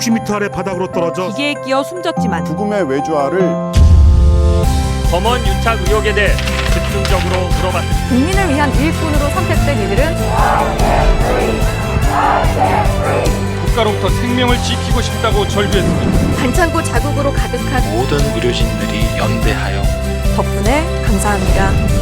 160m 아래 바닥으로 떨어져 기계에 끼어 숨졌지만 죽음의 외주화를 검언 유착 의혹에 대해 집중적으로 물어봤습니다. 국민을 위한 일꾼으로 선택된 이들은 국가로부터 생명을 지키고 싶다고 절규했습니다. 반창고 자국으로 가득한 모든 의료진들이 연대하여 덕분에 감사합니다.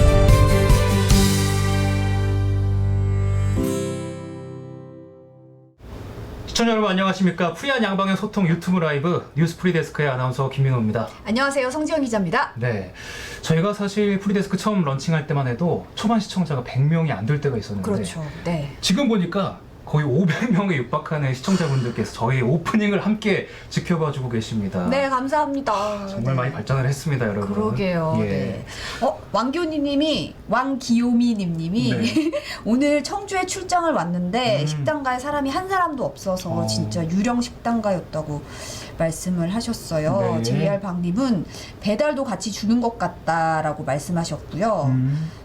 시청자 여러분 안녕하십니까. 프리한 양방의 소통 유튜브 라이브 뉴스 프리데스크의 아나운서 김민호입니다. 안녕하세요. 성지영 기자입니다. 네, 저희가 사실 프리데스크 처음 런칭할 때만 해도 초반 시청자가 100명이 안 될 때가 있었는데 그렇죠. 네. 지금 보니까 거의 500명에 육박하는 시청자분들께서 저희 오프닝을 함께 지켜봐주고 계십니다. 네, 감사합니다. 정말 많이 발전을 했습니다, 여러분. 그러게요. 예. 네. 왕기호님이 왕기요미님이 네. 오늘 청주에 출장을 왔는데 음. 식당가에 사람이 한 사람도 없어서 진짜 유령 식당가였다고 말씀을 하셨어요. 네. JR 박님은 배달도 같이 주는 것 같다라고 말씀하셨고요.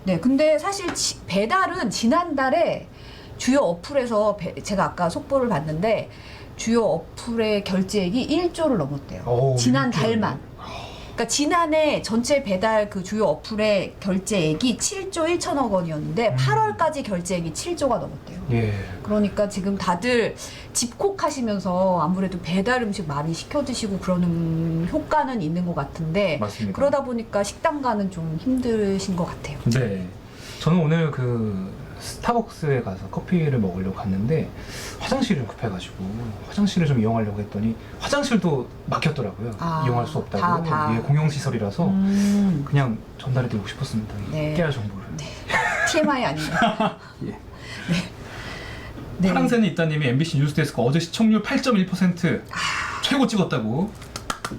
네, 근데 사실 배달은 지난달에 주요 어플에서 제가 아까 속보를 봤는데 주요 어플의 결제액이 1조를 넘었대요. 오, 지난 1조. 달만. 그러니까 지난해 전체 배달 그 주요 어플의 결제액이 7조 1천억 원이었는데 8월까지 결제액이 7조가 넘었대요. 예. 그러니까 지금 다들 집콕하시면서 아무래도 배달 음식 많이 시켜 드시고 그러는 효과는 있는 것 같은데 맞습니다. 그러다 보니까 식당 가는 좀 힘드신 것 같아요. 네. 저는 오늘 그 스타벅스에 가서 커피를 먹으려고 갔는데 화장실이 좀 급해가지고 화장실을 좀 이용하려고 했더니 화장실도 막혔더라고요. 이용할 수 없다고. 다. 예, 공용시설이라서 그냥 전달해드리고 싶었습니다. 네. 깨알 정보를. 네. TMI 아닙니다. 예. 네. 파랑새는 있다님이 MBC 뉴스데스크 어제 시청률 8.1% 최고 찍었다고.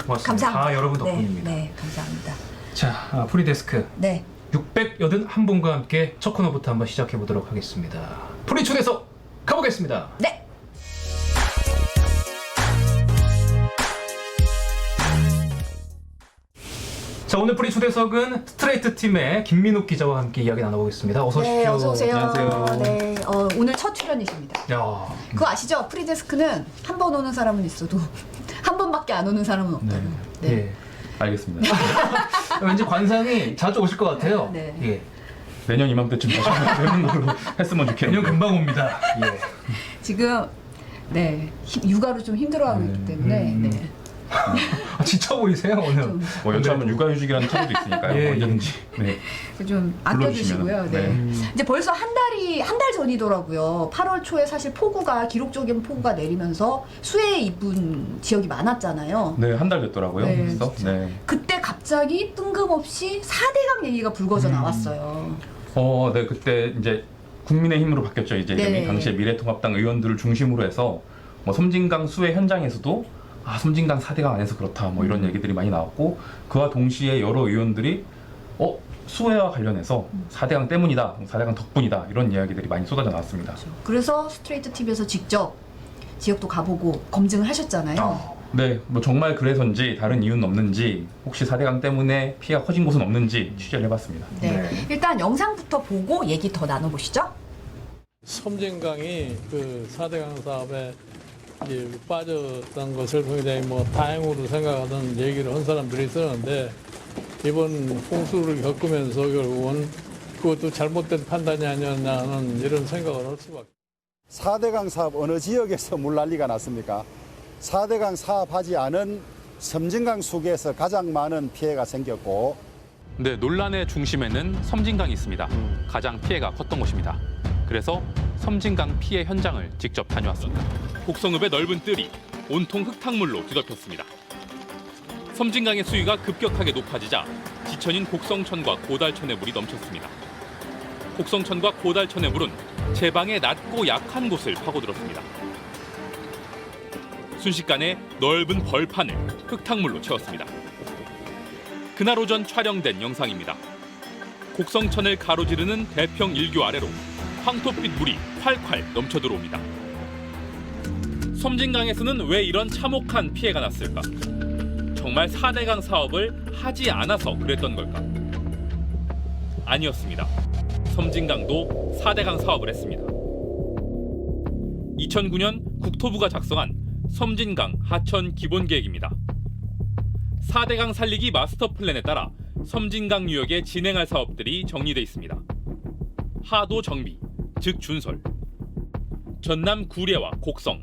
고맙습니다. 감사합니다. 다 여러분 덕분입니다. 네, 감사합니다. 자, 프리데스크. 네. 681분과 함께 첫 코너부터 한번 시작해 보도록 하겠습니다. 프리 초대석 가보겠습니다. 네. 자, 오늘 프리 초대석은 스트레이트 팀의 김민욱 기자와 함께 이야기 나눠보겠습니다. 어서 오십시오. 네, 어서 오세요. 안녕하세요. 네, 오늘 첫 출연이십니다. 야, 그거 아시죠? 프리데스크는 한 번 오는 사람은 있어도 한 번밖에 안 오는 사람은 없다고. 네. 예. 알겠습니다. 왠지 관상이 자주 오실 것 같아요. 네. 예. 내년 이맘때쯤 다시 되는 걸로 했으면 내년 좋겠네요. 금방 옵니다. 예. 지금 네 육아로 좀 힘들어하고 있기 때문에 네. 아, 지쳐 보이세요 오늘. 좀, 뭐 여차하면 육아휴직이라는 차도 있으니까요. 예, 언제든지. 네. 좀 아껴주시고요. 불러주시면. 네. 네. 이제 벌써 한 달 전이더라고요. 8월 초에 사실 기록적인 폭우가 내리면서 수해에 입은 지역이 많았잖아요. 네, 한 달 됐더라고요. 네, 그래서 네. 그때 갑자기 뜬금없이 4대강 얘기가 불거져 나왔어요. 네, 그때 이제 국민의힘으로 바뀌었죠. 이제 이름이 네. 당시에 미래통합당 의원들을 중심으로 해서 뭐 섬진강 수해 현장에서도 섬진강 4대강 안에서 그렇다 뭐 이런 얘기들이 많이 나왔고 그와 동시에 여러 의원들이 수해와 관련해서 4대강 때문이다, 4대강 덕분이다 이런 이야기들이 많이 쏟아져 나왔습니다. 그래서 스트레이트 TV에서 직접 지역도 가보고 검증을 하셨잖아요. 네, 뭐 정말 그래서인지 다른 이유는 없는지 혹시 4대강 때문에 피해가 커진 곳은 없는지 취재를 해봤습니다. 네. 일단 영상부터 보고 얘기 더 나눠보시죠. 섬진강이 그 4대강 사업에 이제 빠졌던 것을 굉장히 뭐 다행으로 생각하던 얘기를 한 사람들이 있었는데 이번 홍수를 겪으면서 결국은 그것도 잘못된 판단이 아니었나 하는 이런 생각을 할 수밖에. 4대강 사업 어느 지역에서 물난리가 났습니까? 4대강 사업하지 않은 섬진강 수계에서 가장 많은 피해가 생겼고 네, 논란의 중심에는 섬진강이 있습니다. 가장 피해가 컸던 곳입니다. 그래서 섬진강 피해 현장을 직접 다녀왔습니다. 곡성읍의 넓은 뜰이 온통 흙탕물로 뒤덮였습니다. 섬진강의 수위가 급격하게 높아지자 지천인 곡성천과 고달천의 물이 넘쳤습니다. 곡성천과 고달천의 물은 제방의 낮고 약한 곳을 파고들었습니다. 순식간에 넓은 벌판을 흙탕물로 채웠습니다. 그날 오전 촬영된 영상입니다. 곡성천을 가로지르는 대평 일교 아래로 황토빛 물이 콸콸 넘쳐 들어옵니다. 섬진강에서는 왜 이런 참혹한 피해가 났을까? 정말 4대강 사업을 하지 않아서 그랬던 걸까? 아니었습니다. 섬진강도 4대강 사업을 했습니다. 2009년 국토부가 작성한 섬진강 하천 기본계획입니다. 4대강 살리기 마스터 플랜에 따라 섬진강 유역에 진행할 사업들이 정리돼 있습니다. 하도 정비, 즉 준설, 전남 구례와 곡성,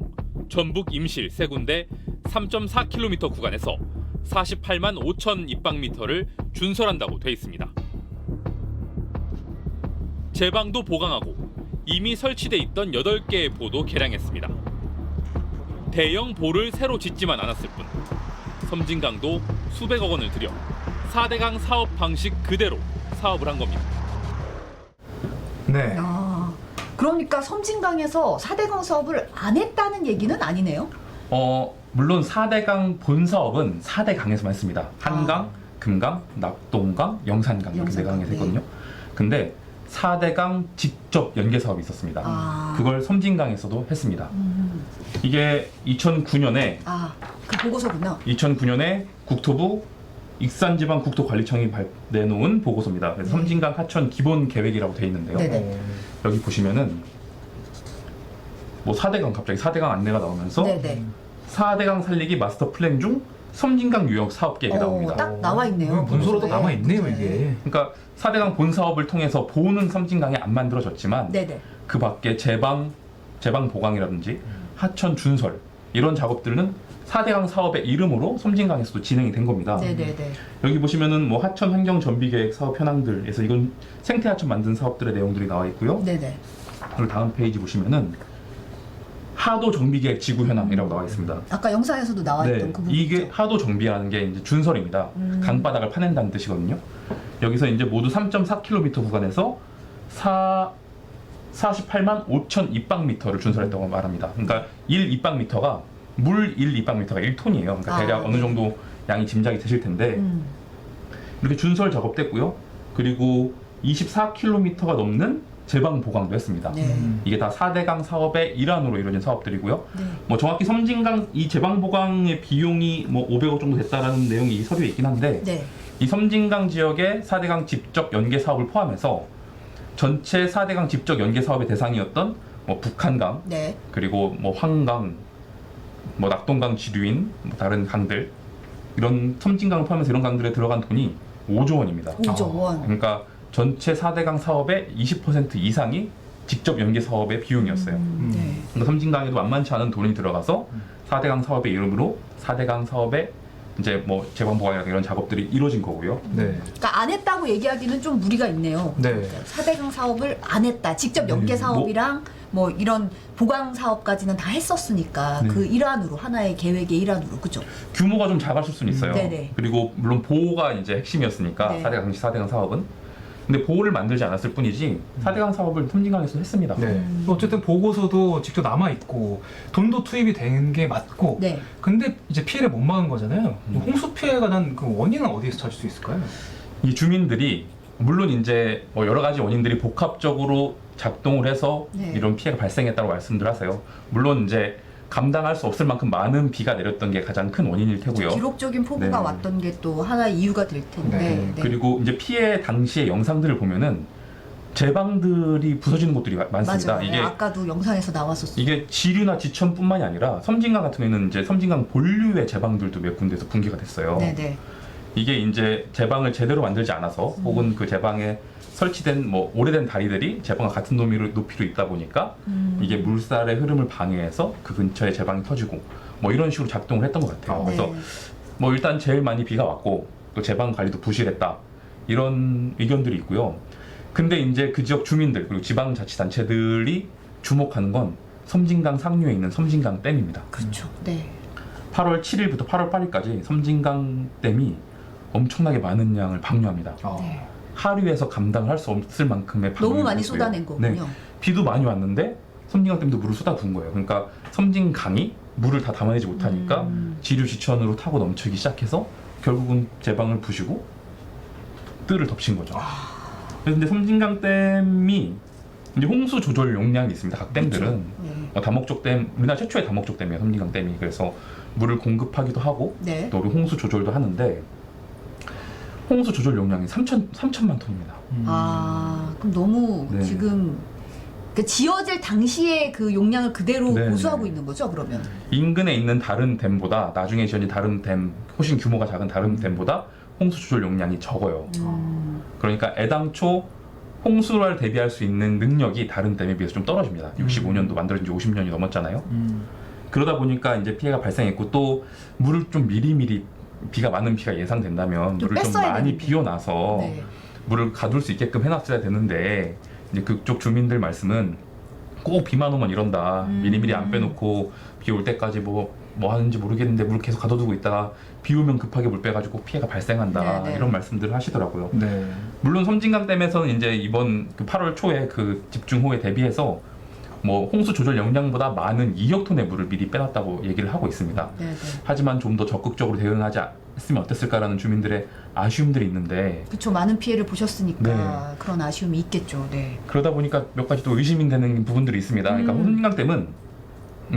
전북 임실 세 군데 3.4km 구간에서 48만 5천 입방미터를 준설한다고 돼 있습니다. 제방도 보강하고 이미 설치돼 있던 8개의 보도 개량했습니다. 대형 보를 새로 짓지만 않았을 뿐 섬진강도 수백억 원을 들여 4대강 사업 방식 그대로 사업을 한 겁니다. 네. 아, 그러니까 섬진강에서 4대강 사업을 안 했다는 얘기는 아니네요. 물론 4대강 본 사업은 4대강에서만 했습니다. 한강, 금강, 낙동강, 영산강 이렇게 네 강에서 했거든요. 근데 4대강 직접 연계 사업이 있었습니다. 아. 그걸 섬진강에서도 했습니다. 이게 2009년에 그 보고서군요. 2009년에 국토부 익산지방국토관리청이 내놓은 보고서입니다. 그래서 섬진강 하천 기본 계획이라고 돼 있는데요. 네네. 여기 보시면은 뭐 4대강 갑자기 4대강 안내가 나오면서 네네. 4대강 살리기 마스터 플랜 중 섬진강 유역 사업 계획이 나옵니다. 딱 나와 있네요. 문서로도 보고서에. 남아 있네요, 네. 이게. 그러니까 4대강 본 사업을 통해서 보는 섬진강이 안 만들어졌지만 네네. 그 밖에 제방 보강이라든지 하천 준설 이런 작업들은 4대강 사업의 이름으로 섬진강에서도 진행이 된 겁니다. 네네네. 여기 보시면은 뭐 하천 환경 전비 계획 사업 현황들에서 이건 생태 하천 만든 사업들의 내용들이 나와 있고요. 네네. 그리고 다음 페이지 보시면은 하도 정비 계획 지구 현황이라고 나와 있습니다. 아까 영상에서도 나왔던 네, 그 부분. 이게 하도 정비라는 게 이제 준설입니다. 강바닥을 파낸다는 뜻이거든요. 여기서 이제 모두 3.4km 구간에서 48만 5천 입방미터를 준설했다고 말합니다. 그러니까 1입방미터가 물 1입방미터가 1톤이에요. 그러니까 대략 어느 정도 양이 짐작이 되실 텐데 이렇게 준설 작업됐고요. 그리고 24km가 넘는 제방 보강도 했습니다. 네. 이게 다 4대강 사업의 일환으로 이루어진 사업들이고요. 네. 뭐 정확히 섬진강 이 제방 보강의 비용이 뭐 500억 정도 됐다라는 내용이 이 서류에 있긴 한데 네. 이 섬진강 지역의 4대강 직접 연계 사업을 포함해서 전체 4대강 직접 연계 사업의 대상이었던 뭐 북한강, 네. 그리고 뭐 황강, 뭐 낙동강 지류인 뭐 다른 강들 이런 섬진강을 포함해서 이런 강들에 들어간 돈이 5조 원입니다. 5조 원. 그러니까 전체 4대강 사업의 20% 이상이 직접 연계 사업의 비용이었어요. 네. 그러니까 섬진강에도 만만치 않은 돈이 들어가서 4대강 사업의 이름으로 4대강 사업의 이제 뭐 제방 보강이나 이런 작업들이 이루어진 거고요. 네. 그러니까 안 했다고 얘기하기는 좀 무리가 있네요. 네. 4대강 사업을 안 했다. 직접 연계 사업이랑 뭐 이런 보강 사업까지는 다 했었으니까 네. 그 일환으로 하나의 계획의 일환으로 그죠? 규모가 좀 작았을 수는 있어요. 네네. 그리고 물론 보호가 이제 핵심이었으니까 네. 4대강 당시 4대강 사업은. 근데 보호를 만들지 않았을 뿐이지 4대강 사업을 섬진강에서 했습니다. 네. 어쨌든 보고서도 직접 남아 있고 돈도 투입이 된 게 맞고. 네. 근데 이제 피해를 못 막은 거잖아요. 홍수 피해가 난 그 원인은 어디에서 찾을 수 있을까요? 이 주민들이 물론 이제 뭐 여러 가지 원인들이 복합적으로 작동을 해서 네. 이런 피해가 발생했다고 말씀들 하세요. 물론 이제 감당할 수 없을 만큼 많은 비가 내렸던 게 가장 큰 원인일 테고요. 기록적인 폭우가 네. 왔던 게 또 하나의 이유가 될 텐데. 네. 네. 그리고 이제 피해 당시의 영상들을 보면은 제방들이 부서지는 곳들이 많습니다. 맞아요. 이게 아까도 영상에서 나왔었어요. 이게 지류나 지천뿐만이 아니라 섬진강 같은 경우에는 이제 섬진강 본류의 제방들도 몇 군데에서 붕괴가 됐어요. 네네. 이게 이제 제방을 제대로 만들지 않아서 혹은 그 제방에 설치된 뭐 오래된 다리들이 제방과 같은 높이로 있다 보니까 이게 물살의 흐름을 방해해서 그 근처에 제방이 터지고 뭐 이런 식으로 작동을 했던 것 같아요. 네. 그래서 뭐 일단 제일 많이 비가 왔고 또 제방 관리도 부실했다 이런 의견들이 있고요. 근데 이제 그 지역 주민들 그리고 지방자치단체들이 주목하는 건 섬진강 상류에 있는 섬진강 댐입니다. 그렇죠. 네. 8월 7일부터 8월 8일까지 섬진강 댐이 엄청나게 많은 양을 방류합니다. 네. 하류에서 감당할 수 없을 만큼의 방류를 너무 많이 했어요. 쏟아낸 거군요. 네. 비도 많이 왔는데 섬진강 댐도 물을 쏟아부은 거예요. 그러니까 섬진강이 물을 다 담아내지 못하니까 지류 지천으로 타고 넘치기 시작해서 결국은 제방을 부시고 뜰을 덮친 거죠. 근데 섬진강 댐이 이제 홍수 조절 용량이 있습니다. 각 댐들은 네. 다목적 댐, 우리나라 최초의 다목적 댐이에요. 섬진강 댐이. 그래서 물을 공급하기도 하고 네. 또 우리 홍수 조절도 하는데 홍수 조절 용량이 3천만 톤입니다. 아, 그럼 너무 네. 지금 그 지어질 당시에 그 용량을 그대로 네, 고수하고 네. 있는 거죠, 그러면? 인근에 있는 다른 댐보다 나중에 지어진 다른 댐, 훨씬 규모가 작은 다른 댐보다 홍수 조절 용량이 적어요. 그러니까 애당초 홍수를 대비할 수 있는 능력이 다른 댐에 비해서 좀 떨어집니다. 65년도 만들어진 지 50년이 넘었잖아요. 그러다 보니까 이제 피해가 발생했고 또 물을 좀 미리미리 비가 많은 비가 예상된다면 좀 물을 좀 뺐어야 많이 되는데. 비워놔서 네. 물을 가둘 수 있게끔 해놨어야 되는데 이제 그쪽 주민들 말씀은 꼭 비만 오면 이런다. 미리미리 안 빼놓고 비 올 때까지 뭐 하는지 모르겠는데 물 계속 가둬두고 있다가 비 오면 급하게 물 빼가지고 피해가 발생한다. 네네. 이런 말씀들을 하시더라고요. 네. 물론 섬진강댐에서는 이제 이번 그 8월 초에 그 집중호우에 대비해서 뭐 홍수 조절 역량보다 많은 2억 톤의 물을 미리 빼놨다고 얘기를 하고 있습니다. 네네. 하지만 좀 더 적극적으로 대응하지 했으면 어땠을까라는 주민들의 아쉬움들이 있는데 그쵸, 많은 피해를 보셨으니까 네. 그런 아쉬움이 있겠죠. 네. 그러다 보니까 몇 가지 또 의심이 되는 부분들이 있습니다. 그러니까 섬진강댐은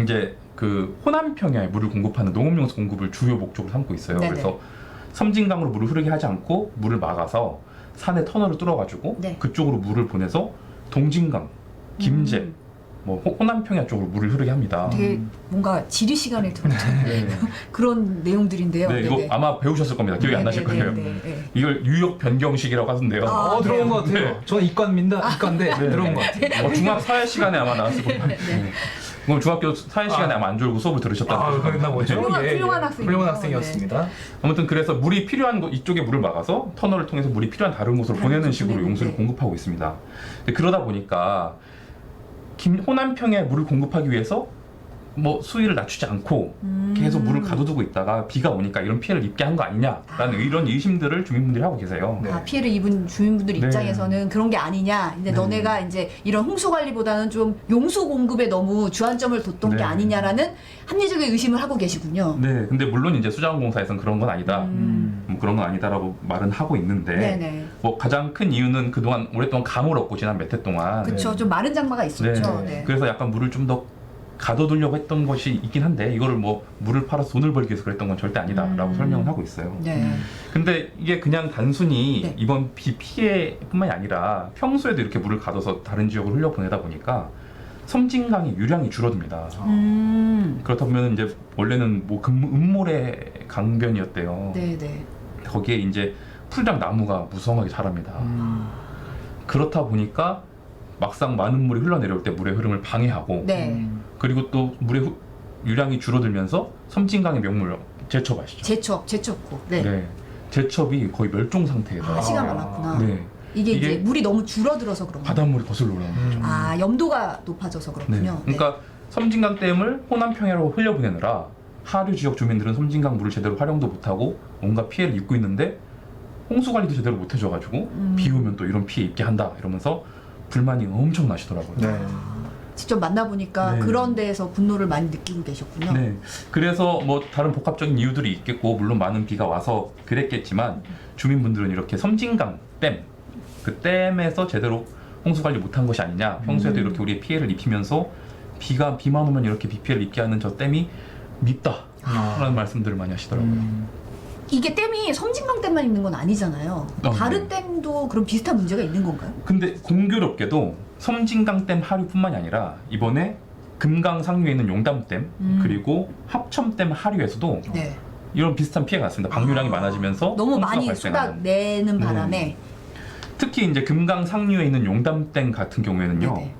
이제 그 호남 평야에 물을 공급하는 농업용수 공급을 주요 목적으로 삼고 있어요. 네네. 그래서 섬진강으로 물을 흐르게 하지 않고 물을 막아서 산에 터널을 뚫어가지고 네. 그쪽으로 물을 보내서 동진강, 김제, 뭐 호남 평야 쪽으로 물을 흐르게 합니다. 되게 뭔가 지리 시간에 들었던 네. 그런 내용들인데요. 네, 이거 네네. 아마 배우셨을 겁니다. 기억이 안 나실 거예요. 네네네. 이걸 뉴욕 변경식이라고 하던데요. 아, 들어온 것 같아요. 네. 저는 이과입니다. 이과인데 들어온 것 같아요. 중학 사회 시간에 아마 나왔을 겁니다. 네. 그럼 중학교 사회 시간에 아마 안 졸고 수업을 들으셨다는 그랬나 보죠. 훌륭한 학생이네요. 훌륭한 학생이었습니다. 아무튼 그래서 물이 필요한 곳 이쪽에 물을 막아서 터널을 통해서 물이 필요한 다른 곳으로 다른 보내는 곳으로 식으로 보내는, 용수를 네. 공급하고 있습니다. 근데 그러다 보니까 호남 평야에 물을 공급하기 위해서 뭐 수위를 낮추지 않고 계속 물을 가둬두고 있다가 비가 오니까 이런 피해를 입게 한 거 아니냐라는 이런 의심들을 주민분들이 하고 계세요. 네. 아, 피해를 입은 주민분들 네. 입장에서는 그런 게 아니냐. 근데 네. 너네가 이제 이런 홍수 관리보다는 좀 용수 공급에 너무 주안점을 뒀던 네. 게 아니냐라는 합리적인 의심을 하고 계시군요. 네, 근데 물론 이제 수자원공사에서는 그런 건 아니다. 뭐 그런 건 아니다라고 말은 하고 있는데 네네. 뭐 가장 큰 이유는 그동안 오랫동안 감을 없고 지난 몇 해 동안 그쵸. 좀 마른 장마가 있었죠. 네. 네. 그래서 약간 물을 좀 더 가둬두려고 했던 것이 있긴 한데 이거를 뭐 물을 팔아서 돈을 벌기 위해서 그랬던 건 절대 아니다라고 설명을 하고 있어요. 네. 근데 이게 그냥 단순히 네. 이번 비 피해뿐만이 아니라 평소에도 이렇게 물을 가둬서 다른 지역으로 흘려보내다 보니까 섬진강의 유량이 줄어듭니다. 그렇다 보면 이제 원래는 뭐 음모래 강변이었대요. 네네. 거기에 이제 풀장 나무가 무성하게 자랍니다. 그렇다 보니까 막상 많은 물이 흘러내려올 때 물의 흐름을 방해하고 네. 그리고 또 물의 유량이 줄어들면서 섬진강의 명물 제첩 아시죠? 제첩고. 네. 네. 제첩이 거의 멸종 상태에서 씨가 많았구나. 네. 이게 이게 이제 물이 너무 줄어들어서 그런 거예요. 바닷물이 거슬러 올라오는 거죠. 아, 염도가 높아져서 네. 그렇군요. 그러니까 섬진강댐을 호남 평야로 흘려보내느라 하류 지역 주민들은 섬진강 물을 제대로 활용도 못하고 온갖 피해를 입고 있는데 홍수 관리도 제대로 못 해줘가지고 비 오면 또 이런 피해 입게 한다 이러면서 불만이 엄청 나시더라고요. 네. 직접 만나보니까 네. 그런 데에서 분노를 많이 느끼고 계셨군요. 네. 그래서 뭐 다른 복합적인 이유들이 있겠고 물론 많은 비가 와서 그랬겠지만 주민분들은 이렇게 섬진강 댐, 그 댐에서 제대로 홍수 관리 못한 것이 아니냐. 평소에도 이렇게 우리의 피해를 입히면서 비만 오면 이렇게 비 피해를 입게 하는 저 댐이 밉다라는 말씀들을 많이 하시더라고요. 이게 댐이 섬진강 댐만 있는 건 아니잖아요. 다른 댐도 그런 비슷한 문제가 있는 건가요? 근데 공교롭게도 섬진강댐 하류뿐만이 아니라 이번에 금강 상류에 있는 용담댐 그리고 합천댐 하류에서도 네. 이런 비슷한 피해가 났습니다. 방류량이 많아지면서 너무 홍수가 많이 발생하는. 쏟아내는 바람에 특히 이제 금강 상류에 있는 용담댐 같은 경우에는요. 네네.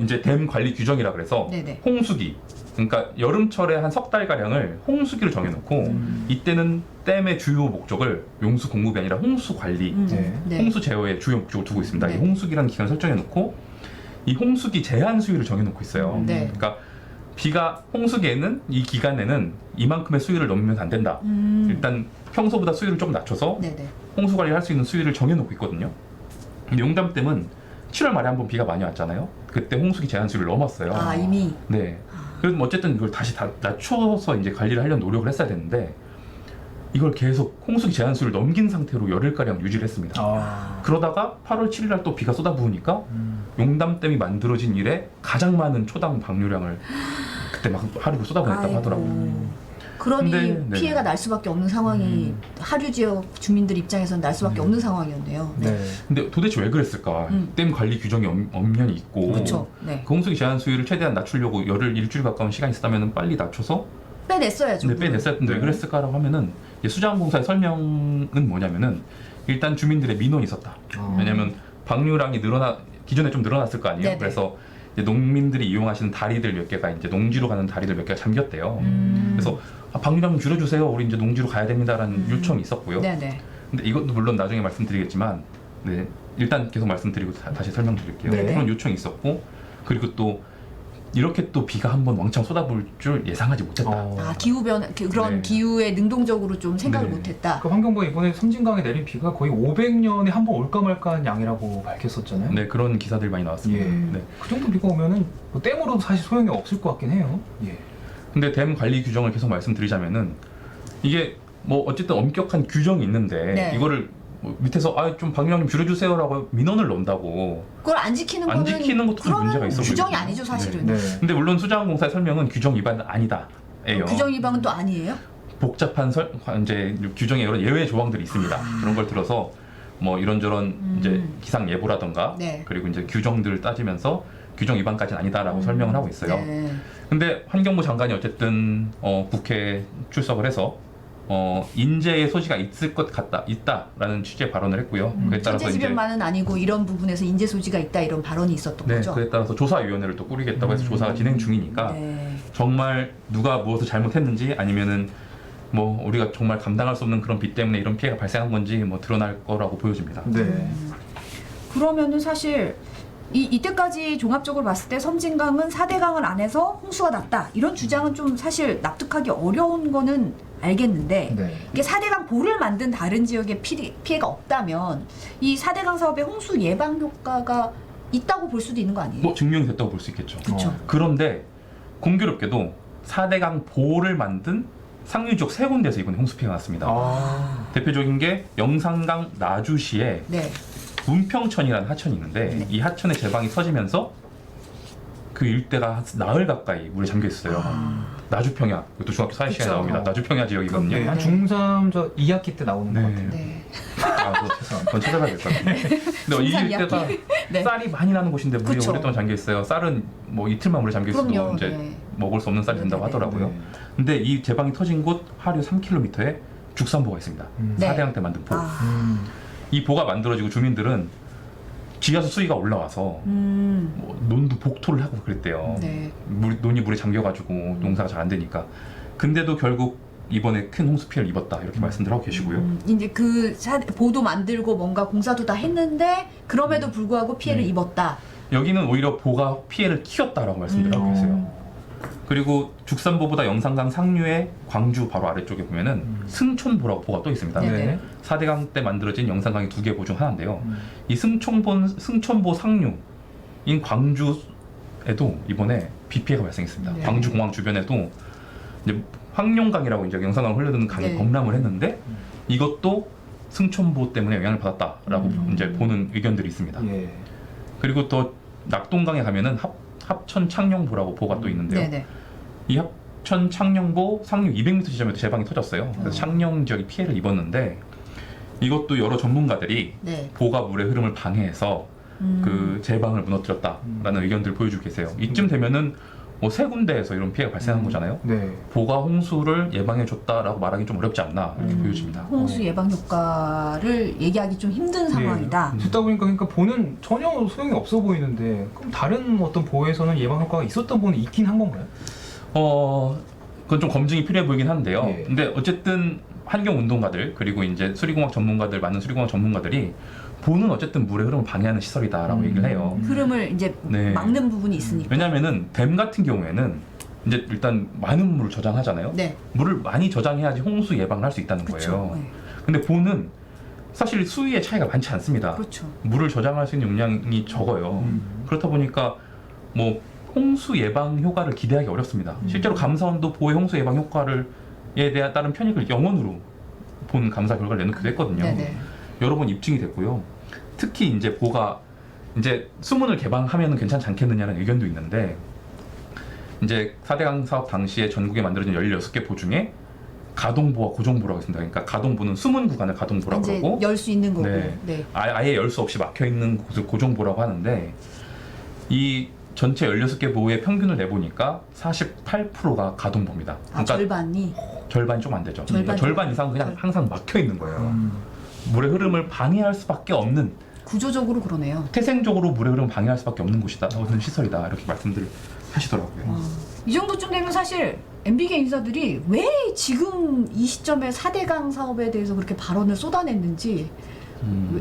이제 댐 관리 규정이라 그래서 네네. 홍수기, 그러니까 여름철에 한 석 달 가량을 홍수기를 정해놓고 이때는 댐의 주요 목적을 용수 공급이 아니라 홍수 관리, 네. 네. 홍수 제어에 주요 목적을 두고 있습니다. 네. 이 홍수기라는 기간을 설정해놓고 이 홍수기 제한 수위를 정해놓고 있어요. 네. 그러니까 비가 홍수기에는 이 기간에는 이만큼의 수위를 넘으면 안 된다. 일단 평소보다 수위를 좀 낮춰서 네네. 홍수 관리를 할 수 있는 수위를 정해놓고 있거든요. 근데 용담댐은 7월 말에 한번 비가 많이 왔잖아요. 그때 홍수기 제한 수위를 넘었어요. 아, 이미. 네. 그래서 뭐 어쨌든 이걸 다시 다 낮춰서 이제 관리를 하려는 노력을 했어야 되는데 이걸 계속 홍수기 제한 수를 넘긴 상태로 열흘가량 유지를 했습니다. 그러다가 8월 7일 날 또 비가 쏟아부으니까 용담댐이 만들어진 이래 가장 많은 초당 방류량을 그때 막 하루를 쏟아보냈다고 하더라고요. 그러니 근데, 피해가 날 수밖에 없는 상황이 하류 지역 주민들 입장에서는 날 수밖에 없는 상황이었네요. 네. 네. 근데 도대체 왜 그랬을까? 댐 관리 규정이 엄연히 있고 그렇죠. 네. 그 홍수기 제한 수위를 최대한 낮추려고 열흘 일주일 가까운 시간이 있었다면 빨리 낮춰서 빼냈어야죠. 빼냈어야 했는데 왜 그랬을까라고 하면은 수자원공사의 설명은 뭐냐면은 일단 주민들의 민원이 있었다. 왜냐면 방류량이 기존에 좀 늘어났을 거 아니에요. 네네. 그래서 이제 농민들이 이용하시는 다리들 몇 개가 이제 농지로 가는 다리들 몇 개가 잠겼대요. 그래서 방류량 좀 줄여주세요. 우리 이제 농지로 가야 됩니다라는 요청이 있었고요. 네네. 근데 이것도 물론 나중에 말씀드리겠지만, 네, 일단 계속 말씀드리고 다시 설명드릴게요. 네네. 그런 요청이 있었고, 그리고 또 이렇게 또 비가 한번 왕창 쏟아부을 줄 예상하지 못했다. 아, 기후 변화 그런 네. 기후에 능동적으로 좀 생각을 네. 못했다. 그 환경부가 이번에 섬진강에 내린 비가 거의 500년에 한 번 올까 말까한 양이라고 밝혔었잖아요. 네, 그런 기사들이 많이 나왔습니다. 예. 네. 그 정도 비가 오면은 뭐 댐으로도 사실 소용이 없을 것 같긴 해요. 예. 근데 댐 관리 규정을 계속 말씀드리자면은 이게 뭐 어쨌든 엄격한 규정이 있는데 네. 이거를 뭐 밑에서 좀 방류량 좀 줄여주세요라고 민원을 넣는다고. 그걸 안 지키는 안 거는 지키는 것도 좀 그러면 문제가 있어 규정이 보이거든요. 아니죠, 사실은. 네. 근데 물론 수자원공사의 설명은 규정 위반은 아니다예요. 규정 위반은 또 아니에요? 복잡한 이제 규정에 여러 예외 조항들이 있습니다. 그런 걸 들어서 뭐 이런저런 이제 기상 예보라던가 네. 그리고 이제 규정들을 따지면서 규정 위반까지는 아니다라고 설명을 하고 있어요. 네. 근데 환경부 장관이 어쨌든 국회에 출석을 해서 인재의 소지가 있다라는 취지의 발언을 했고요. 그에 따라서 이제 천재지변만은 아니고 이런 부분에서 인재 소지가 있다 이런 발언이 있었던 네, 거죠. 그에 따라서 조사위원회를 또 꾸리겠다고 해서 조사가 진행 중이니까 네. 정말 누가 무엇을 잘못했는지 아니면은 뭐 우리가 정말 감당할 수 없는 그런 비 때문에 이런 피해가 발생한 건지 뭐 드러날 거라고 보여집니다. 네. 그러면은 사실 이때까지 종합적으로 봤을 때 섬진강은 4대강을 안에서 홍수가 났다 이런 주장은 좀 사실 납득하기 어려운 거는 알겠는데 네. 이게 4대강 보를 만든 다른 지역에 피해가 없다면 이 4대강 사업의 홍수 예방 효과가 있다고 볼 수도 있는 거 아니에요? 뭐 증명이 됐다고 볼 수 있겠죠. 그렇죠. 그런데 공교롭게도 4대강 보를 만든 상류 지역 3군데에서 이번에 홍수 피해가 났습니다. 대표적인 게 영산강 나주시에 네. 문평천이라는 하천이 있는데 이 하천의 제방이 터지면서 그 일대가 나흘 가까이 물에 잠겨 있어요. 나주평야, 이것도 중학교 사회 시간에 그쵸. 나옵니다. 나주평야 지역이거든요. 네, 한 중3 저 2학기 때 나오는 것 같아요. 네. 그건 찾아봐야 될 것 같아요. 근데 이 중삼 일대가 이학기. 네. 쌀이 많이 나는 곳인데 물이 그쵸. 오랫동안 잠겨 있어요. 쌀은 뭐 이틀만 물에 잠겨 있어도 그럼요. 이제 네. 먹을 수 없는 쌀이 된다고 네네네. 하더라고요. 네. 근데 이 제방이 터진 곳 하류 3km에 죽산보가 있습니다. 네. 4대강 때 만든 보. 아. 이 보가 만들어지고 주민들은 지하수 수위가 올라와서 뭐 논도 복토를 하고 그랬대요. 네. 논이 물에 잠겨가지고 농사가 잘 안 되니까. 근데도 결국 이번에 큰 홍수 피해를 입었다 이렇게 말씀들 하고 계시고요. 이제 보도 만들고 뭔가 공사도 다 했는데 그럼에도 불구하고 피해를 네. 입었다. 여기는 오히려 보가 피해를 키웠다라고 말씀들 하고 계세요. 그리고 죽산보보다 영산강 상류의 광주 바로 아래쪽에 보면은 승촌보라고 보가 또 있습니다. 네네. 네. 4대강 때 만들어진 영산강의 2개 보 중 하나인데요. 이 승촌보 상류인 광주에도 이번에 비 피해가 발생했습니다. 네. 광주 공항 주변에도 이제 황룡강이라고 이제 영산강 흘러드는 강에 네. 범람을 했는데 이것도 승촌보 때문에 영향을 받았다라고 이제 보는 의견들이 있습니다. 예. 그리고 또 낙동강에 가면은 합천 창녕보라고 보가 또 있는데요. 네네. 이 합천 창녕보 상류 200m 지점에도 제방이 터졌어요. 그래서 창녕 지역이 피해를 입었는데 이것도 여러 전문가들이 네. 보가 물의 흐름을 방해해서 그 제방을 무너뜨렸다라는 의견들을 보여주고 계세요. 이쯤 되면은 뭐 3군데에서 이런 피해가 발생한 거잖아요. 네. 보가 홍수를 예방해줬다라고 말하기 좀 어렵지 않나 이렇게 보여집니다. 홍수 예방 효과를 얘기하기 좀 힘든 상황이다. 듣다 보니까 그러니까 보는 전혀 소용이 없어 보이는데 그럼 다른 어떤 보에서는 예방 효과가 있었던 보는 있긴 한 건가요? 그건 좀 검증이 필요해 보이긴 한데요. 예. 근데 어쨌든 환경운동가들 그리고 이제 수리공학 전문가들 많은 수리공학 전문가들이 보는 어쨌든 물의 흐름을 방해하는 시설이다라고 얘기를 해요. 흐름을 이제 네. 막는 부분이 있으니까. 왜냐하면은 댐 같은 경우에는 이제 일단 많은 물을 저장하잖아요. 네. 물을 많이 저장해야지 홍수 예방을 할 수 있다는 그렇죠. 거예요. 네. 근데 보는 사실 수위의 차이가 많지 않습니다. 그렇죠. 물을 저장할 수 있는 용량이 적어요. 그렇다 보니까 뭐 홍수 예방 효과를 기대하기 어렵습니다. 실제로 감사원도 보의 홍수 예방 효과를 따른 편익을 0원으로 본 감사 결과를 내놓기도 했거든요. 네네. 여러 번 입증이 됐고요. 특히 이제 보가 이제 수문을 개방하면 괜찮지 않겠느냐는 의견도 있는데 이제 4대강 사업 당시에 전국에 만들어진 16개 보 중에 가동보와 고정보라고 있습니다. 그러니까 가동보는 숨은 구간을 가동보라고 이제 그러고 열 수 있는 거고. 네. 네. 아예 열 수 없이 막혀 있는 곳을 고정보라고 하는데 이 전체 16개 보의 평균을 내보니까 48%가 가동보입니다. 아, 그러니까 절반이 좀 안 되죠. 절반 그러니까 절반 이상은 그냥 항상 막혀 있는 거예요. 음. 물의 흐름을 방해할 수밖에 없는, 구조적으로 그러네요. 태생적으로 물의 흐름을 방해할 수밖에 없는 곳이다, 없는 시설이다, 이렇게 말씀들 하시더라고요. 이 정도쯤 되면 사실 MBK 인사들이 왜 지금 이 시점에 4대강 사업에 대해서 그렇게 발언을 쏟아냈는지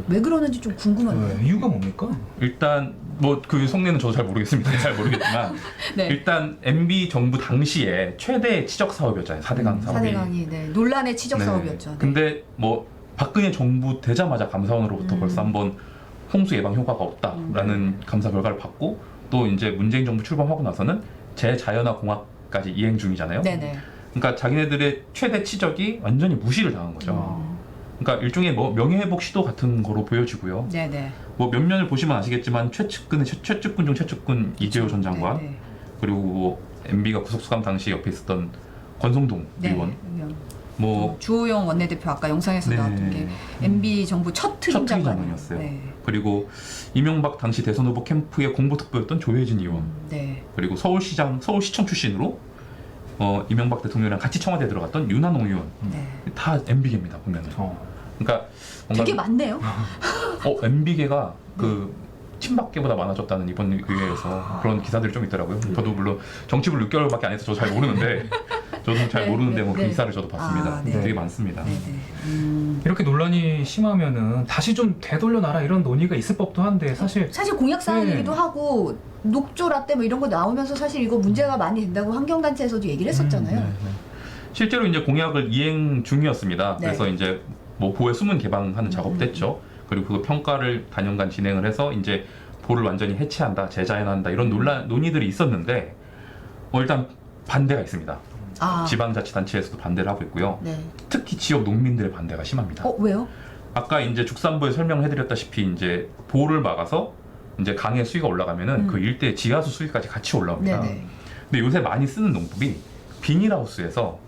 왜 그러는지 좀 궁금한데요. 이유가 뭡니까? 일단 뭐 그 속내는 저도 잘 모르겠습니다. 잘 모르겠지만 네. 일단 MB 정부 당시에 최대 치적 사업이었잖아요. 4대강 사업이. 4대강이 네. 논란의 치적 네. 사업이었죠. 네. 근데 뭐 박근혜 정부 되자마자 감사원으로부터 벌써 한번 홍수 예방 효과가 없다라는 감사 결과를 받고 또 이제 문재인 정부 출범하고 나서는 재자연화 공학까지 이행 중이잖아요. 네네. 그러니까 자기네들의 최대 치적이 완전히 무시를 당한 거죠. 그러니까 일종의 뭐 명예회복 시도 같은 거로 보여지고요. 네네. 뭐 몇 면을 보시면 아시겠지만 최측근 중 최측근 이재호 전 장관, 네네. 그리고 뭐 MB가 구속수감 당시 옆에 있었던 권성동 네. 의원, 뭐 주호영 원내대표 아까 영상에서 네. 나왔던 게 MB 정부 첫 첫 특임장관이었어요. 특임장관이었어요. 네. 그리고 이명박 당시 대선 후보 캠프의 공보특보였던 조혜진 의원, 네. 그리고 서울시청 출신으로 이명박 대통령이랑 같이 청와대에 들어갔던 윤한홍 의원, 네. 다 MB계입니다 보면은. 그러니까 뭔가 되게 많네요. MB계가 그 친박계보다 많아졌다는 이번 의회에서 그런 기사들이 좀 있더라고요. 저도 물론 정치부를 6개월밖에 안 해서 저도 잘 모르는데 저도 잘 네, 모르는데 네, 뭐 그 네. 기사를 저도 봤습니다. 아, 네. 되게 많습니다. 네네. 이렇게 논란이 심하면은 다시 좀 되돌려놔라 이런 논의가 있을 법도 한데 사실 공약 사안이기도 네. 하고 녹조 라떼 뭐 이런 거 나오면서 사실 이거 문제가 많이 된다고 환경단체에서도 얘기를 했었잖아요. 실제로 이제 공약을 이행 중이었습니다. 네. 그래서 이제 뭐 보의 수문 개방하는 작업도 했죠. 그리고 그 평가를 단연간 진행을 해서 이제 보를 완전히 해체한다, 재자연한다 이런 논의들이 있었는데 일단 반대가 있습니다. 아. 지방자치단체에서도 반대를 하고 있고요. 네. 특히 지역 농민들의 반대가 심합니다. 왜요? 아까 이제 축산부에 설명을 해드렸다시피 이제 보를 막아서 이제 강의 수위가 올라가면은 그 일대 지하수 수위까지 같이 올라옵니다. 네네. 근데 요새 많이 쓰는 농법이 비닐하우스에서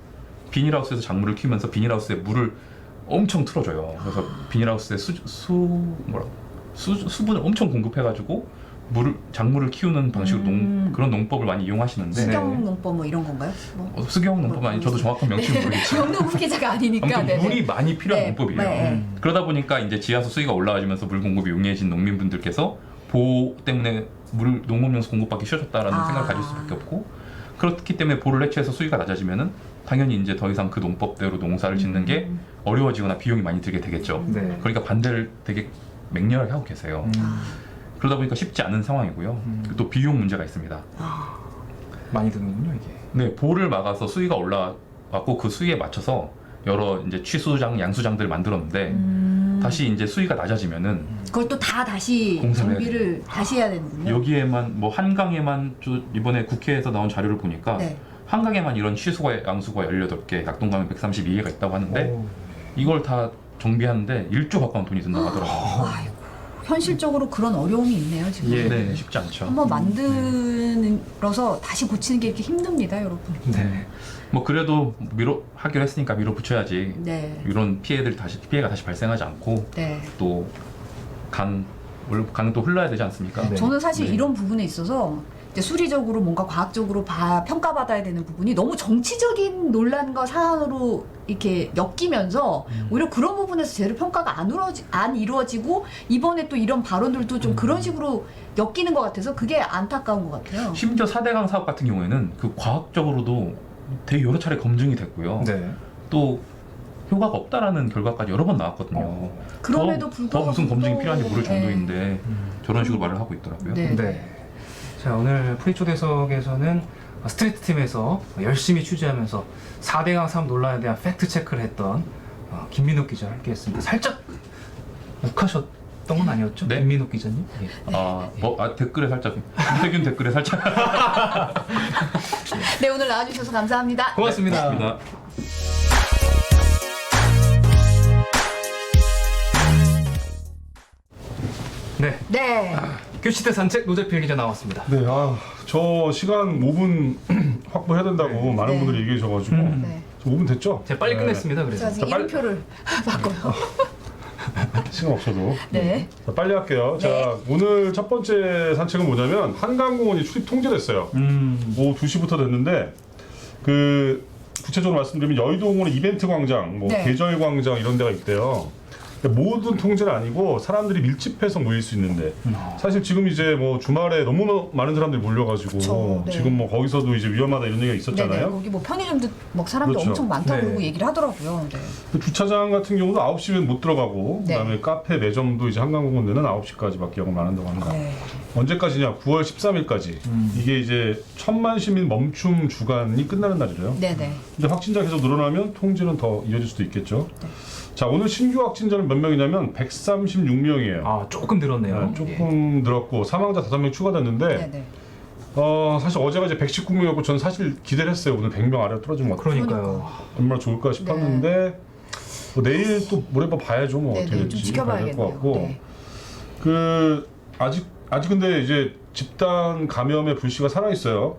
작물을 키우면서 비닐하우스에 물을 엄청 틀어줘요. 그래서 비닐하우스에 수분을 엄청 공급해가지고 작물을 키우는 방식으로 그런 농법을 많이 이용하시는데 수경 농법 뭐 이런 건가요? 뭐. 수경 농법은 아니 저도 정확한 명칭은 모르겠지만 영농 기자가 아니니까. 아무튼 네네. 물이 많이 필요한 네, 농법이에요. 네. 그러다 보니까 이제 지하수 수위가 올라가면서 물 공급이 용이해진 농민분들께서 보호 때문에 물을 농업용수 공급받기 쉬워졌다라는 생각을 가질 수밖에 없고, 그렇기 때문에 보를 해체해서 수위가 낮아지면은 당연히 이제 더 이상 그 농법대로 농사를 짓는 게 어려워지거나 비용이 많이 들게 되겠죠. 네. 그러니까 반대를 되게 맹렬하게 하고 계세요. 그러다 보니까 쉽지 않은 상황이고요. 또 비용 문제가 있습니다. 많이 드는군요 이게. 네, 보를 막아서 수위가 올라왔고 그 수위에 맞춰서 여러 이제 취수장, 양수장들을 만들었는데 다시 이제 수위가 낮아지면은 그걸 또 다시 공사를 정비를 다시 해야 되는군요. 여기에만 뭐 한강에만 이번에 국회에서 나온 자료를 보니까 네. 한강에만 이런 취수가 양수가 18개, 낙동강에 132개가 있다고 하는데 이걸 다 정비하는데 1조 가까운 돈이 든다고 하더라고요. 아이고, 현실적으로 그런 어려움이 있네요 지금. 예. 네, 쉽지 않죠. 한번 만들어서 다시 고치는 게 이렇게 힘듭니다, 여러분. 네. 뭐 그래도 하기로 했으니까 밀어붙여야지. 네. 이런 피해가 다시 발생하지 않고 네. 또 강은 또 흘러야 되지 않습니까? 네. 저는 사실 네. 이런 부분에 있어서 이제 수리적으로 뭔가 과학적으로 평가받아야 되는 부분이 너무 정치적인 논란과 사안으로 이렇게 엮이면서 오히려 그런 부분에서 제대로 평가가 안 이루어지고 이번에 또 이런 발언들도 좀 그런 식으로 엮이는 것 같아서 그게 안타까운 것 같아요. 심지어 4대강 사업 같은 경우에는 그 과학적으로도 되게 여러 차례 검증이 됐고요. 네. 또 효과가 없다라는 결과까지 여러 번 나왔거든요. 그럼에도 더 불구하고 무슨 검증이 또- 필요한지 모를 네. 정도인데 저런 식으로 말을 하고 있더라고요. 네. 네. 자, 오늘 프리초대석에서는 스트리트 팀에서 열심히 취재하면서 4대강 사업 논란에 대한 팩트 체크를 했던 김민욱 기자 함께했습니다. 살짝 욱하셨던 건 아니었죠? 네? 김민욱 기자님? 예. 댓글에 살짝 김태균 댓글에 살짝 네, 오늘 나와주셔서 감사합니다. 고맙습니다. 고맙습니다. 네. 네. 교시대 산책 노재필 기자 나왔습니다. 네, 저 시간 5분 확보해야 된다고 많은 네. 분들이 얘기해 주셔가지고 네. 5분 됐죠? 제가 빨리 네. 끝냈습니다. 그래서 제가 지금 빨리- 이름표를 바꿔요. 시간 없어도 네. 자, 빨리 할게요. 네. 자, 오늘 첫 번째 산책은 뭐냐면 한강공원이 출입 통제됐어요. 오후 2시부터 됐는데 그 구체적으로 말씀드리면 여의도공원의 이벤트 광장, 뭐 네. 계절 광장 이런 데가 있대요. 모든 통제는 아니고 사람들이 밀집해서 모일 수 있는데 사실 지금 이제 뭐 주말에 너무 많은 사람들이 몰려가지고 그쵸, 네. 지금 뭐 거기서도 이제 위험하다 이런 얘기가 네네. 있었잖아요. 거기 뭐 편의점도 막 사람들 그렇죠. 엄청 많다고 네. 얘기를 하더라고요. 네. 그 주차장 같은 경우도 9시면 못 들어가고 네. 그다음에 카페 매점도 이제 한강공원 내는 9시까지밖에 영업 안 한다고 합니다. 네. 언제까지냐? 9월 13일까지. 이게 이제 1000만 시민 멈춤 주간이 끝나는 날이래요. 네네. 근데 확진자 계속 늘어나면 통제는 더 이어질 수도 있겠죠. 네. 자, 오늘 신규 확진자는 몇 명이냐면 136명이에요. 아 조금 늘었네요. 조금 늘었고 사망자 5명 추가됐는데 네네. 사실 어제가 이제 119명이었고 저는 사실 기대를 했어요. 오늘 100명 아래로 떨어지면 그러니까요. 얼마나 좋을까 싶었는데 뭐 내일 또 모레 봐야죠. 뭐 네네. 어떻게 좀 될지 지켜봐야겠네요. 봐야 될 것 같고 네. 그 아직 근데 이제 집단 감염의 불씨가 살아 있어요.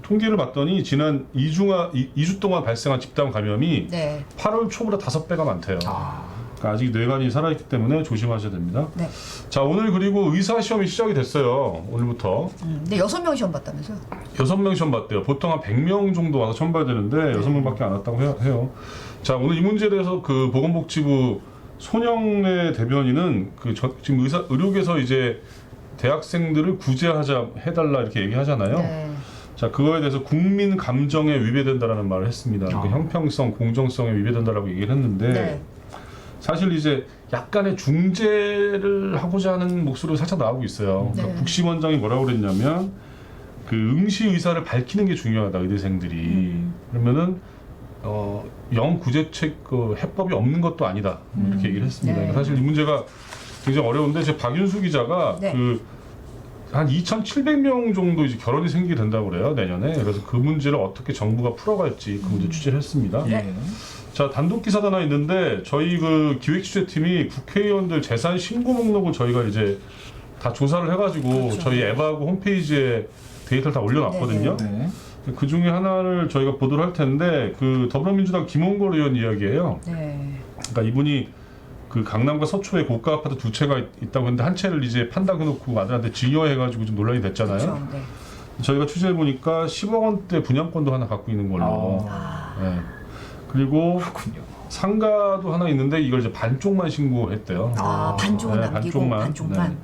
통계를 봤더니 지난 2주 동안 발생한 집단 감염이 네. 8월 초보다 5배가 많대요. 그러니까 아직 뇌관이 살아있기 때문에 조심하셔야 됩니다. 네. 자, 오늘 그리고 의사 시험이 시작이 됐어요. 오늘부터. 근데 6명 시험 봤다면서요? 6명 시험 봤대요. 보통 한 100명 정도 와서 시험 봐야 되는데 6명밖에 안 왔다고 해요. 자, 오늘 이 문제에 대해서 그 보건복지부 손영래 대변인은 지금 의료계에서 이제 대학생들을 구제하자 해달라 이렇게 얘기하잖아요. 네. 자, 그거에 대해서 국민 감정에 위배된다라는 말을 했습니다. 그러니까 형평성, 공정성에 위배된다라고 얘기를 했는데 네. 사실 이제 약간의 중재를 하고자 하는 목소리가 살짝 나오고 있어요. 그러니까 네. 국시원장이 뭐라고 그랬냐면 그 응시 의사를 밝히는 게 중요하다, 의대생들이. 그러면은 영구제책 그 해법이 없는 것도 아니다 이렇게 얘기를 했습니다. 네. 그러니까 사실 이 문제가 굉장히 어려운데 제 박윤수 기자가 네. 한 2,700명 정도 이제 결혼이 생기게 된다고 그래요, 내년에. 그래서 그 문제를 어떻게 정부가 풀어갈지 그 문제 취재를 했습니다. 예. 자, 단독 기사도 하나 있는데 저희 그 기획취재팀이 국회의원들 재산 신고 목록을 저희가 이제 다 조사를 해가지고 그렇죠. 저희 앱하고 홈페이지에 데이터를 다 올려놨거든요. 네. 그 중에 하나를 저희가 보도를 할 텐데 그 더불어민주당 김홍걸 의원 이야기예요. 네. 그러니까 이분이 그 강남과 서초에 고가 아파트 2채가 있다고 했는데 한 채를 이제 판다해놓고 아들한테 증여해가지고 좀 논란이 됐잖아요. 그렇죠. 네. 저희가 취재해 보니까 10억 원대 분양권도 하나 갖고 있는 걸로. 네. 그리고 그렇군요. 상가도 하나 있는데 이걸 이제 반쪽만 신고했대요. 반쪽은 네, 남기고 반쪽만.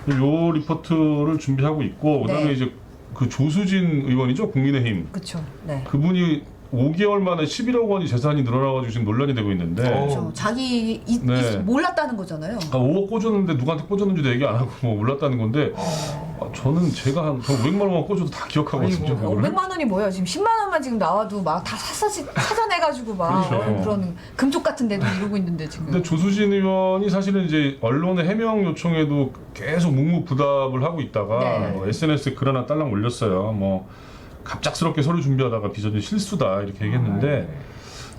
네. 요 리포트를 준비하고 있고 그다음에 네. 이제 그 조수진 의원이죠, 국민의힘. 그렇죠. 네. 그분이 5개월 만에 11억 원이 재산이 늘어나가지고 지금 논란이 되고 있는데 그렇죠. 자기 네. 몰랐다는 거잖아요. 5억 5억 꽂았는데 누구한테 꽂았는지도 얘기 안 하고 뭐 몰랐다는 건데 저는 제가 한 500만 원만 꽂아도 다 기억하거든요. 그거를. 500만 원이 뭐예요? 지금 10만 원만 지금 나와도 막 다 찾아내가지고 막 그렇죠. 그런 금쪽 같은 데도 이러고 있는데 지금. 근데 조수진 의원이 사실은 이제 언론의 해명 요청에도 계속 묵묵부답을 하고 있다가 네. 뭐 SNS에 글 하나 딸랑 올렸어요. 뭐 갑작스럽게 서류 준비하다가 빚어진 실수다 이렇게 얘기했는데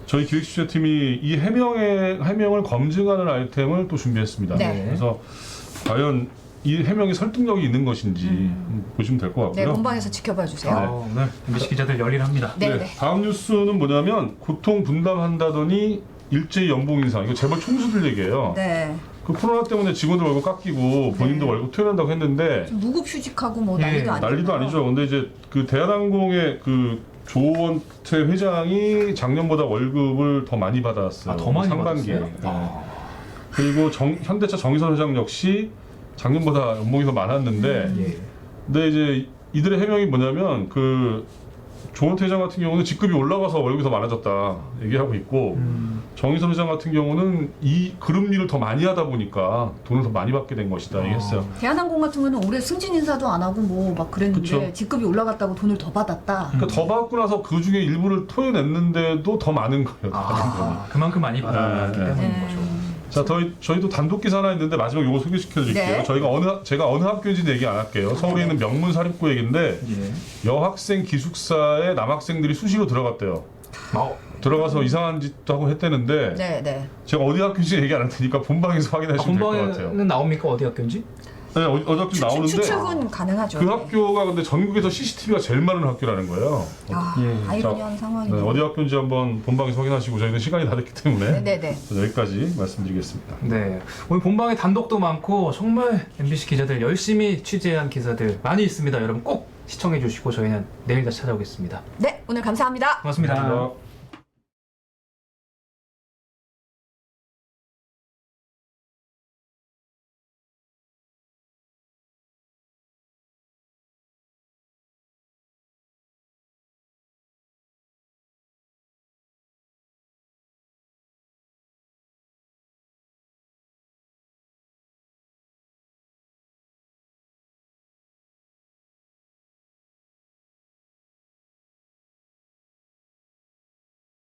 저희 기획취재팀이 이 해명을 검증하는 아이템을 또 준비했습니다. 네. 그래서 과연 이 해명이 설득력이 있는 것인지 보시면 될 것 네, 같고요. 본방에서 지켜봐 주세요. 오늘 MBC 기자들 열일합니다. 네, 네. 다음 뉴스는 뭐냐면 고통 분담한다더니 일제히 연봉 인상. 이거 재벌 총수들 얘기예요. 네. 그 코로나 때문에 직원들 월급 깎이고 본인도 네. 월급 토해낸다고 했는데 좀 무급휴직하고 뭐 난리도 아니고. 난리도 아니죠. 근데 이제 그 대한항공의 그 조원태 회장이 작년보다 월급을 더 많이 받았어요. 더 많이 상반기에. 받았어요? 그리고 현대차 정의선 회장 역시 작년보다 연봉이 더 많았는데 예. 근데 이제 이들의 해명이 뭐냐면 그 조원태 회장 같은 경우는 직급이 올라가서 월급이 더 많아졌다 얘기하고 있고 정의선 회장 같은 경우는 이 그룹 일을 더 많이 하다 보니까 돈을 더 많이 받게 된 것이다 얘기했어요. 대한항공 같은 경우는 올해 승진 인사도 안 하고 뭐 막 그랬는데 그쵸. 직급이 올라갔다고 돈을 더 받았다. 그러니까 더 받고 나서 그 중에 일부를 토해냈는데도 더 많은 거예요. 받은 돈이. 그만큼 많이 받았기 네. 때문인 거죠. 자, 저희도 단독 기사 하나 있는데 마지막 요거 소개시켜드릴게요. 네. 제가 어느 학교인지는 얘기 안 할게요. 서울에 있는 명문 사립고 얘기인데 예. 여학생 기숙사에 남학생들이 수시로 들어갔대요. 들어가서 이상한 짓도 하고 했대는데 네, 네. 제가 어디 학교인지 얘기 안 할 테니까 본방에서 확인하시면 될 것 같아요. 본방에는 나옵니까? 어디 학교인지? 네, 어저께 나오는데 추측은 가능하죠. 그 학교가 근데 전국에서 CCTV가 제일 많은 학교라는 거예요. 아이러니한 상황이네요. 네, 어디 학교인지 한번 본방에서 확인하시고 저희는 시간이 다 됐기 때문에 네네네. 여기까지 말씀드리겠습니다. 네, 오늘 본방에 단독도 많고 정말 MBC 기자들 열심히 취재한 기사들 많이 있습니다. 여러분 꼭 시청해 주시고 저희는 내일 다시 찾아오겠습니다. 네, 오늘 감사합니다. 고맙습니다. 감사합니다.